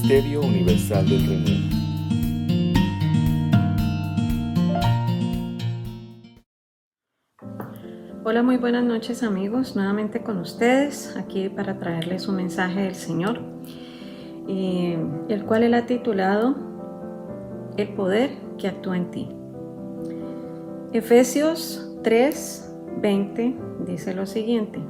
Ministerio Universal del Renuevo. Hola, muy buenas noches amigos, nuevamente con ustedes, aquí para traerles un mensaje del Señor, el cual él ha titulado El poder que actúa en ti. Efesios 3:20 dice lo siguiente: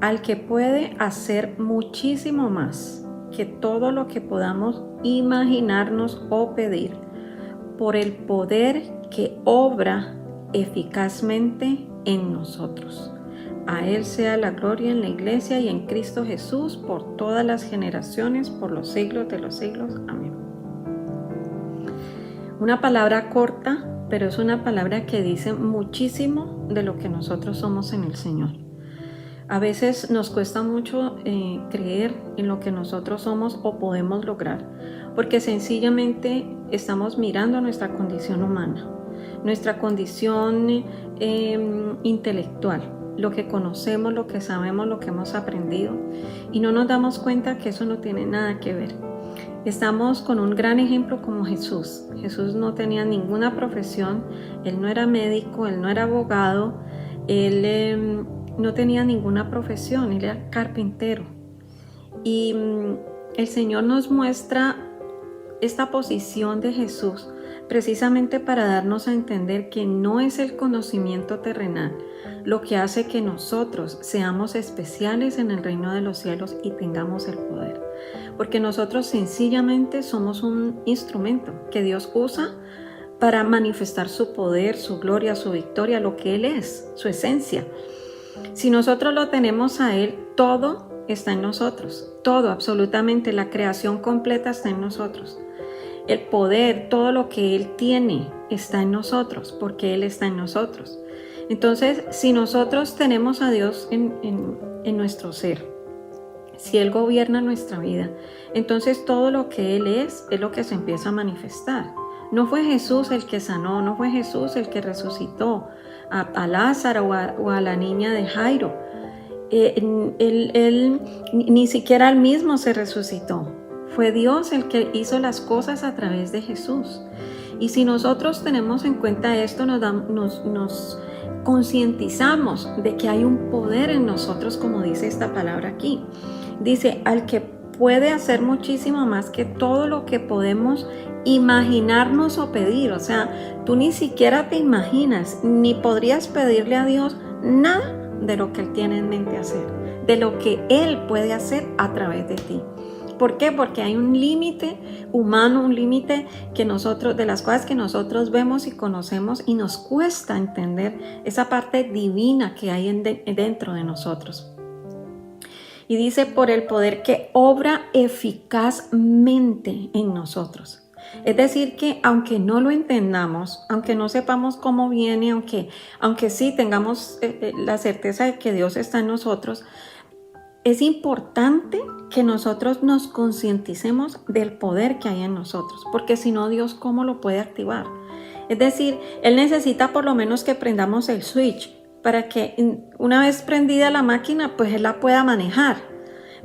al que puede hacer muchísimo más que todo lo que podamos imaginarnos o pedir, por el poder que obra eficazmente en nosotros. A Él sea la gloria en la Iglesia y en Cristo Jesús por todas las generaciones, por los siglos de los siglos. Amén. Una palabra corta, pero es una palabra que dice muchísimo de lo que nosotros somos en el Señor. A veces nos cuesta mucho creer en lo que nosotros somos o podemos lograr, porque sencillamente estamos mirando nuestra condición humana, nuestra condición intelectual, lo que conocemos, lo que sabemos, lo que hemos aprendido, y no nos damos cuenta que eso no tiene nada que ver. Estamos con un gran ejemplo como Jesús. Jesús no tenía ninguna profesión, Él no era médico, Él no era abogado, Él no tenía ninguna profesión, Él era carpintero. Y el Señor nos muestra esta posición de Jesús precisamente para darnos a entender que no es el conocimiento terrenal lo que hace que nosotros seamos especiales en el reino de los cielos y tengamos el poder. Porque nosotros sencillamente somos un instrumento que Dios usa para manifestar su poder, su gloria, su victoria, lo que Él es, su esencia. Si nosotros lo tenemos a Él, todo está en nosotros. Todo, absolutamente, la creación completa está en nosotros. El poder, todo lo que Él tiene está en nosotros, porque Él está en nosotros. Entonces, si nosotros tenemos a Dios en nuestro ser, si Él gobierna nuestra vida, entonces todo lo que Él es lo que se empieza a manifestar. No fue Jesús el que sanó, no fue Jesús el que resucitó a Lázaro o a la niña de Jairo. Él ni siquiera él mismo se resucitó. Fue Dios el que hizo las cosas a través de Jesús. Y si nosotros tenemos en cuenta esto, nos concientizamos de que hay un poder en nosotros, como dice esta palabra aquí. Dice, al que puede hacer muchísimo más que todo lo que podemos imaginarnos o pedir. O sea, tú ni siquiera te imaginas, ni podrías pedirle a Dios nada de lo que Él tiene en mente hacer, de lo que Él puede hacer a través de ti. ¿Por qué? Porque hay un límite humano, un límite de las cosas que nosotros vemos y conocemos, y nos cuesta entender esa parte divina que hay dentro de nosotros. Y dice, por el poder que obra eficazmente en nosotros. Es decir, que aunque no lo entendamos, aunque no sepamos cómo viene, aunque sí tengamos la certeza de que Dios está en nosotros, es importante que nosotros nos concienticemos del poder que hay en nosotros, porque si no, Dios, ¿cómo lo puede activar? Es decir, Él necesita por lo menos que prendamos el switch para que una vez prendida la máquina, pues Él la pueda manejar.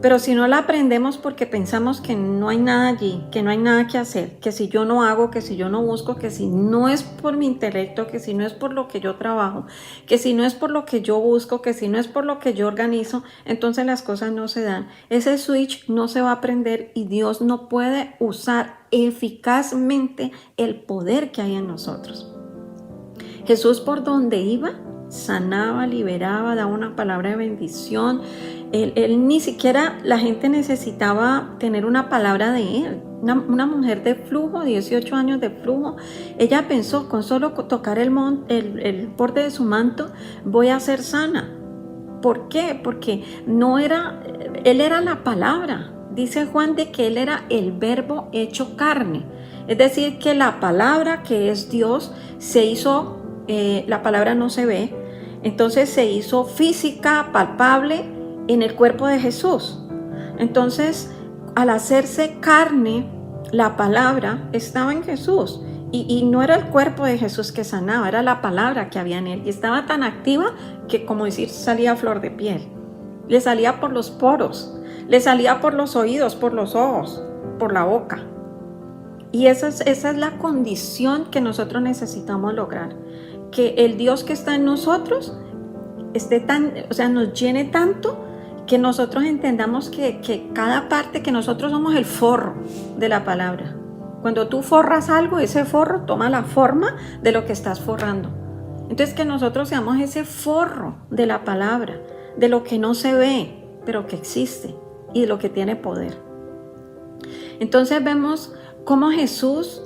Pero si no la prendemos porque pensamos que no hay nada allí, que no hay nada que hacer, que si yo no hago, que si yo no busco, que si no es por mi intelecto, que si no es por lo que yo trabajo, que si no es por lo que yo busco, que si no es por lo que yo organizo, entonces las cosas no se dan. Ese switch no se va a prender y Dios no puede usar eficazmente el poder que hay en nosotros. Jesús, por donde iba, sanaba, liberaba, daba una palabra de bendición. Él ni siquiera, la gente necesitaba tener una palabra de Él. Una mujer de flujo, 18 años de flujo, ella pensó, con solo tocar el borde de su manto, voy a ser sana. ¿Por qué? Porque Él era la palabra. Dice Juan de que Él era el verbo hecho carne. Es decir, que la palabra, que es Dios, se hizo, la palabra no se ve, entonces se hizo física, palpable en el cuerpo de Jesús. Entonces, al hacerse carne, la palabra estaba en Jesús. Y no era el cuerpo de Jesús que sanaba, era la palabra que había en Él. Y estaba tan activa que, como decir, salía a flor de piel. Le salía por los poros, le salía por los oídos, por los ojos. por la boca. Y esa es la condición que nosotros necesitamos lograr. Que el Dios que está en nosotros nos llene tanto que nosotros entendamos que cada parte, que nosotros somos el forro de la palabra. Cuando tú forras algo, ese forro toma la forma de lo que estás forrando. Entonces que nosotros seamos ese forro de la palabra, de lo que no se ve, pero que existe y de lo que tiene poder. Entonces vemos cómo Jesús,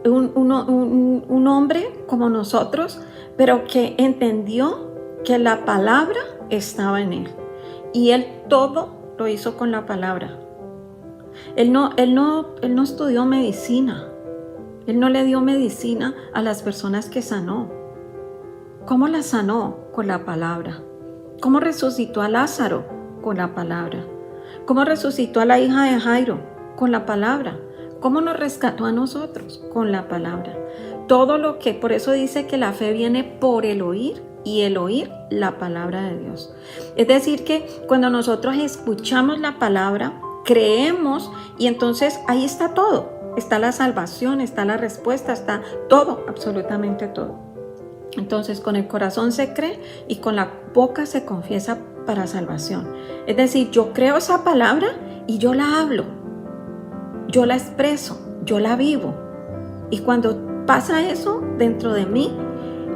un hombre como nosotros, pero que entendió que la palabra estaba en él. Y él todo lo hizo con la palabra. Él no estudió medicina. Él no le dio medicina a las personas que sanó. ¿Cómo las sanó? Con la palabra. ¿Cómo resucitó a Lázaro? Con la palabra. ¿Cómo resucitó a la hija de Jairo? Con la palabra. ¿Cómo nos rescató a nosotros? Con la palabra. Todo lo que, por eso dice que la fe viene por el oír, y el oír la palabra de Dios. Es decir, que cuando nosotros escuchamos la palabra, creemos, y entonces ahí está todo. Está la salvación, está la respuesta, está todo, absolutamente todo. Entonces con el corazón se cree y con la boca se confiesa para salvación. Es decir, yo creo esa palabra y yo la hablo, yo la expreso, yo la vivo. Y cuando pasa eso dentro de mí,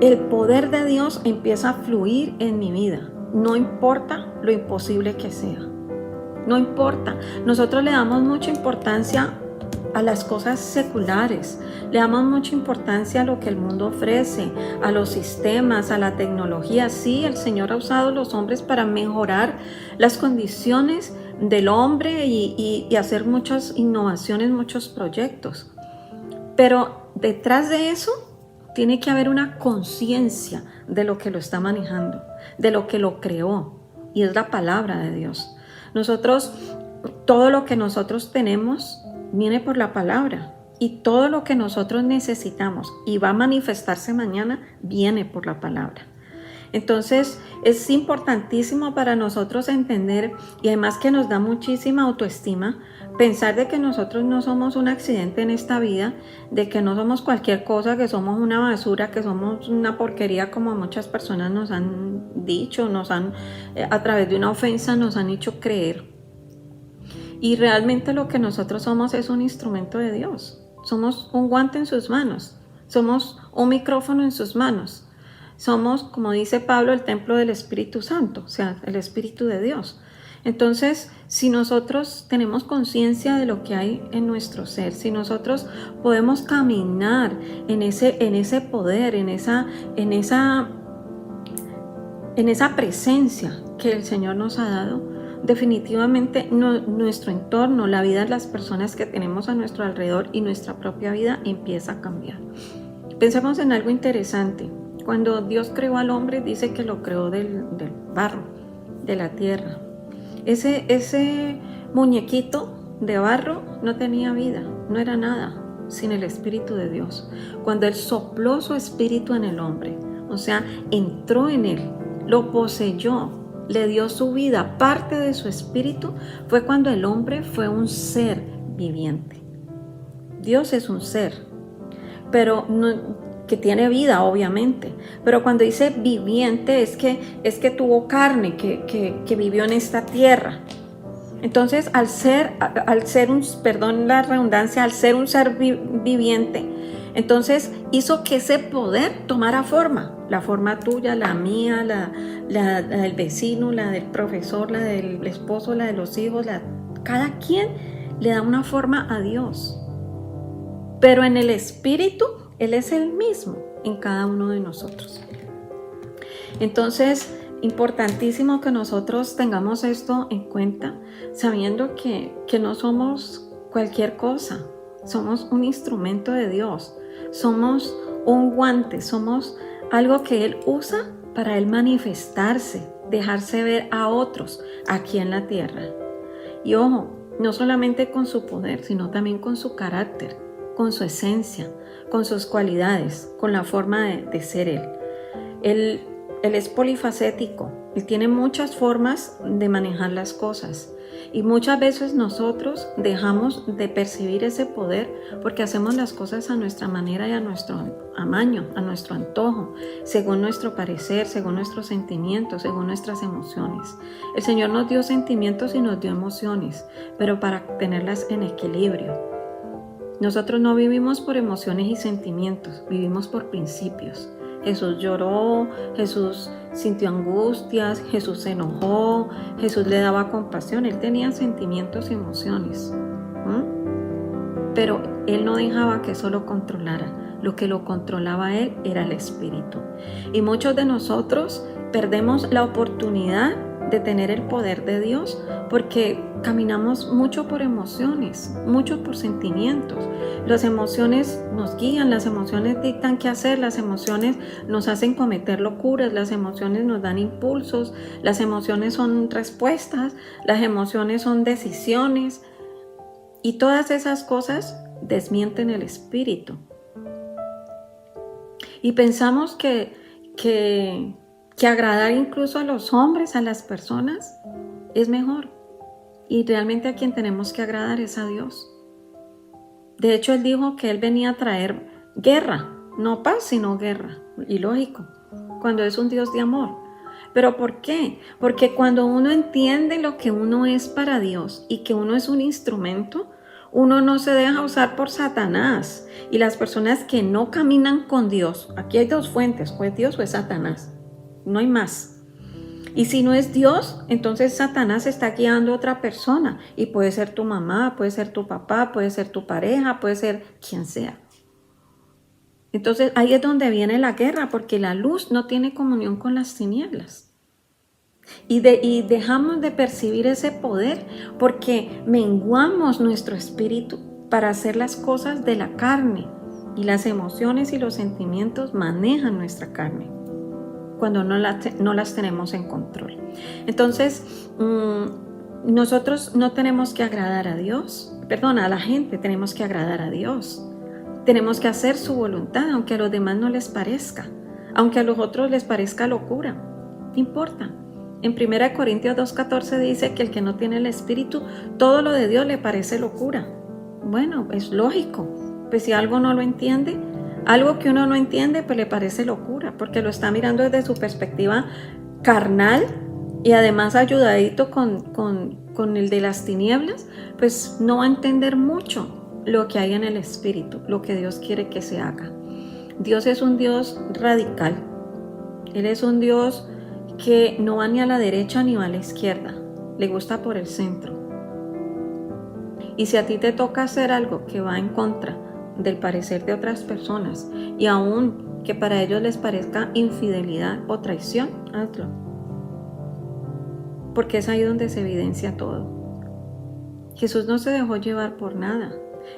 el poder de Dios empieza a fluir en mi vida. No importa lo imposible que sea. No importa. Nosotros le damos mucha importancia a las cosas seculares. Le damos mucha importancia a lo que el mundo ofrece, a los sistemas, a la tecnología. Sí, el Señor ha usado a los hombres para mejorar las condiciones del hombre y hacer muchas innovaciones, muchos proyectos. Pero detrás de eso tiene que haber una conciencia de lo que lo está manejando, de lo que lo creó, y es la palabra de Dios. Nosotros, todo lo que nosotros tenemos viene por la palabra, y todo lo que nosotros necesitamos y va a manifestarse mañana viene por la palabra. Entonces es importantísimo para nosotros entender, y además que nos da muchísima autoestima, pensar de que nosotros no somos un accidente en esta vida, de que no somos cualquier cosa, que somos una basura, que somos una porquería, como muchas personas nos han dicho, a través de una ofensa nos han hecho creer. Y realmente lo que nosotros somos es un instrumento de Dios. Somos un guante en sus manos, somos un micrófono en sus manos. Somos, como dice Pablo, el templo del Espíritu Santo, o sea, el Espíritu de Dios. Entonces, si nosotros tenemos conciencia de lo que hay en nuestro ser, si nosotros podemos caminar en ese poder, en esa presencia que el Señor nos ha dado, definitivamente nuestro entorno, la vida de las personas que tenemos a nuestro alrededor y nuestra propia vida empieza a cambiar. Pensemos en algo interesante. Cuando Dios creó al hombre, dice que lo creó del barro, de la tierra. Ese muñequito de barro no tenía vida, no era nada sin el Espíritu de Dios. Cuando Él sopló su Espíritu en el hombre, o sea, entró en él, lo poseyó, le dio su vida, parte de su Espíritu, fue cuando el hombre fue un ser viviente. Dios es un ser, pero que tiene vida, obviamente, pero cuando dice viviente es que tuvo carne, que vivió en esta tierra. Entonces, al ser un ser viviente, entonces hizo que ese poder tomara forma, la forma tuya, la mía, la del vecino, la del profesor, la del esposo, la de los hijos, cada quien le da una forma a Dios, pero en el Espíritu Él es el mismo en cada uno de nosotros. Entonces, importantísimo que nosotros tengamos esto en cuenta, sabiendo que no somos cualquier cosa, somos un instrumento de Dios, somos un guante, somos algo que Él usa para Él manifestarse, dejarse ver a otros aquí en la tierra. Y ojo, no solamente con su poder, sino también con su carácter, con su esencia, con sus cualidades, con la forma de ser Él. Él es polifacético, Él tiene muchas formas de manejar las cosas. Y muchas veces nosotros dejamos de percibir ese poder porque hacemos las cosas a nuestra manera y a nuestro amaño, a nuestro antojo, según nuestro parecer, según nuestros sentimientos, según nuestras emociones. El Señor nos dio sentimientos y nos dio emociones, pero para tenerlas en equilibrio. Nosotros no vivimos por emociones y sentimientos, vivimos por principios. Jesús lloró, Jesús sintió angustias, Jesús se enojó, Jesús le daba compasión, Él tenía sentimientos y emociones. Pero Él no dejaba que eso lo controlara. Lo que lo controlaba a Él era el Espíritu. Y muchos de nosotros perdemos la oportunidad de tener el poder de Dios porque caminamos mucho por emociones, mucho por sentimientos. Las emociones nos guían, las emociones dictan qué hacer, las emociones nos hacen cometer locuras, las emociones nos dan impulsos, las emociones son respuestas, las emociones son decisiones y todas esas cosas desmienten el espíritu. Y pensamos que agradar incluso a los hombres, a las personas, es mejor. Y realmente a quien tenemos que agradar es a Dios. De hecho, Él dijo que Él venía a traer guerra, no paz, sino guerra. Y lógico, cuando es un Dios de amor. ¿Pero por qué? Porque cuando uno entiende lo que uno es para Dios y que uno es un instrumento, uno no se deja usar por Satanás. Y las personas que no caminan con Dios, aquí hay dos fuentes, o es Dios o es Satanás. No hay más. Y si no es Dios, entonces Satanás está guiando a otra persona. Y puede ser tu mamá, puede ser tu papá, puede ser tu pareja, puede ser quien sea. Entonces ahí es donde viene la guerra, porque la luz no tiene comunión con las tinieblas. Y dejamos de percibir ese poder porque menguamos nuestro espíritu para hacer las cosas de la carne. Y las emociones y los sentimientos manejan nuestra carne cuando no las tenemos en control. Entonces, nosotros no tenemos que agradar a Dios, a la gente, tenemos que agradar a Dios. Tenemos que hacer su voluntad, aunque a los demás no les parezca, aunque a los otros les parezca locura, no importa. En 1 Corintios 2:14 dice que el que no tiene el Espíritu, todo lo de Dios le parece locura. Bueno, es lógico, pues si algo no lo entiende, algo que uno no entiende, pues le parece locura, porque lo está mirando desde su perspectiva carnal y además ayudadito con el de las tinieblas, pues no va a entender mucho lo que hay en el espíritu, lo que Dios quiere que se haga. Dios es un Dios radical. Él es un Dios que no va ni a la derecha ni va a la izquierda, le gusta por el centro. Y si a ti te toca hacer algo que va en contra del parecer de otras personas y aún que para ellos les parezca infidelidad o traición, hazlo, porque es ahí donde se evidencia todo. Jesús no se dejó llevar por nada.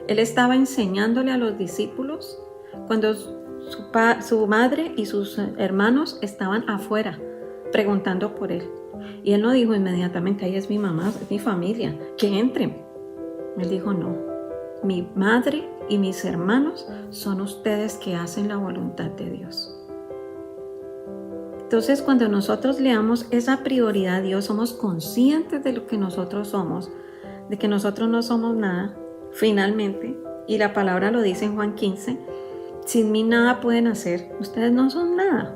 Él estaba enseñándole a los discípulos cuando su madre y sus hermanos estaban afuera preguntando por él, y él no dijo inmediatamente: ahí es mi mamá, es mi familia, que entren. Él dijo: no, mi madre y mis hermanos son ustedes que hacen la voluntad de Dios. Entonces, cuando nosotros le damos esa prioridad a Dios, somos conscientes de lo que nosotros somos, de que nosotros no somos nada, finalmente, y la palabra lo dice en Juan 15, sin mí nada pueden hacer, ustedes no son nada,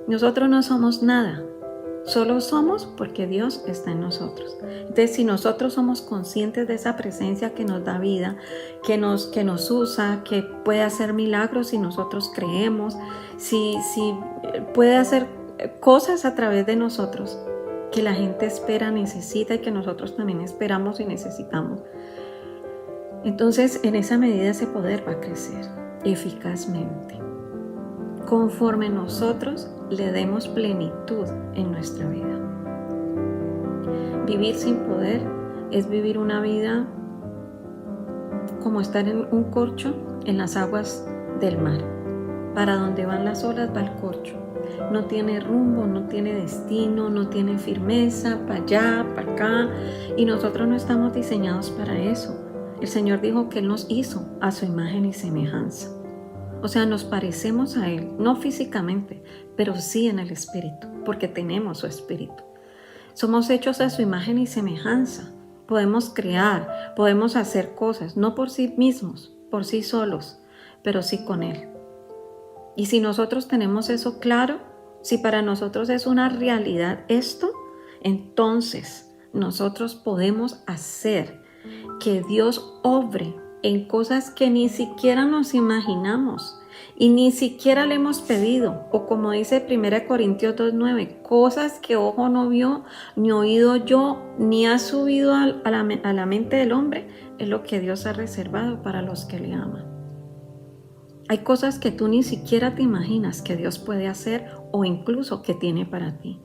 nosotros no somos nada. Solo somos porque Dios está en nosotros. Entonces, si nosotros somos conscientes de esa presencia que nos da vida, que nos usa, que puede hacer milagros si nosotros creemos, si puede hacer cosas a través de nosotros que la gente espera, necesita y que nosotros también esperamos y necesitamos. Entonces, en esa medida ese poder va a crecer eficazmente, conforme nosotros le demos plenitud en nuestra vida. Vivir sin poder es vivir una vida como estar en un corcho en las aguas del mar. Para donde van las olas va el corcho. No tiene rumbo, no tiene destino, no tiene firmeza, para allá, para acá. Y nosotros no estamos diseñados para eso. El Señor dijo que Él nos hizo a su imagen y semejanza. O sea, nos parecemos a Él, no físicamente, pero sí en el Espíritu, porque tenemos su Espíritu. Somos hechos a su imagen y semejanza. Podemos crear, podemos hacer cosas, no por sí mismos, por sí solos, pero sí con Él. Y si nosotros tenemos eso claro, si para nosotros es una realidad esto, entonces nosotros podemos hacer que Dios obre en cosas que ni siquiera nos imaginamos y ni siquiera le hemos pedido, o como dice 1 Corintios 2:9, cosas que ojo no vio, ni oído yo, ni ha subido a la mente del hombre, es lo que Dios ha reservado para los que le aman. Hay cosas que tú ni siquiera te imaginas que Dios puede hacer o incluso que tiene para ti,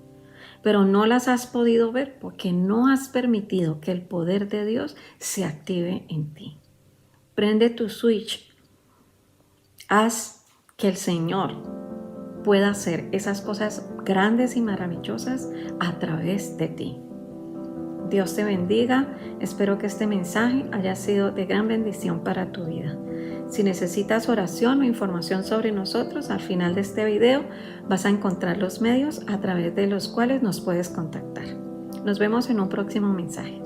pero no las has podido ver porque no has permitido que el poder de Dios se active en ti. Prende tu switch. Haz que el Señor pueda hacer esas cosas grandes y maravillosas a través de ti. Dios te bendiga. Espero que este mensaje haya sido de gran bendición para tu vida. Si necesitas oración o información sobre nosotros, al final de este video vas a encontrar los medios a través de los cuales nos puedes contactar. Nos vemos en un próximo mensaje.